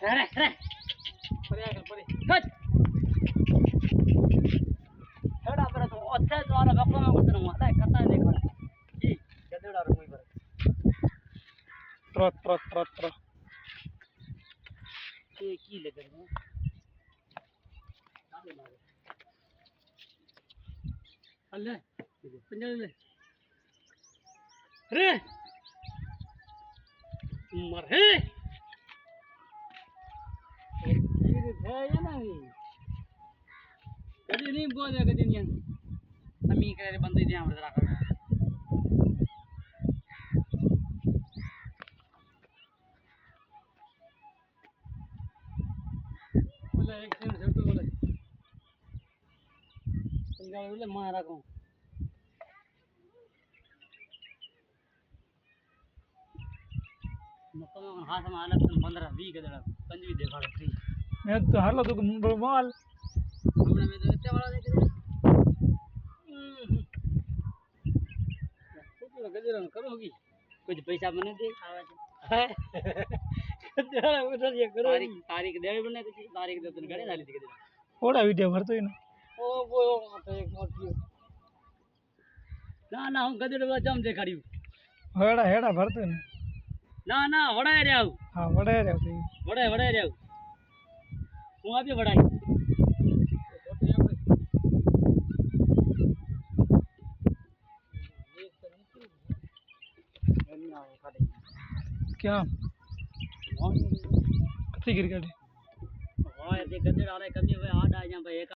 अरे अरे परे आकर परे कट हेड़ा पर तो अच्छे द्वारा बकवा में कुछ नहीं होता है कता देखो की गदेड़ा रो कोई पर त्रो ये की लगे है अल्ले पंजाब ले रे मर है ये है या नहीं कदी नहीं बोल है कदी नहीं अमी करे बंदे दे हमरे जरा कर बोले एक सेकंड से तो बोले पंजाब बोले मारा को मतलब हाथ में हालत 15-20 गदड़ा पंजवी देखा फ्री मैं तो हालो तो मोबाइल हमने में तो इतने बड़ा देख रहे तो गदड़ा करोगी कुछ पैसा बने दे आवे है गदड़ा उधर ये करो तारीख दे बने कुछ तारीख दे तो गड़े डाली थी गदड़ा थोड़ा वीडियो भरतो ही ना ओ वो तो एक मोटी ना हम गदड़ा जम देखाड़ी हेड़ा भरतो ही ना वड़ा रे आऊ हाँ बड़े रे वड़ा रे आऊ હું આપી વડાઈ क्या कथी गिर गए हाँ ये गद्दे डाले कमी हुए आ जा भाई एक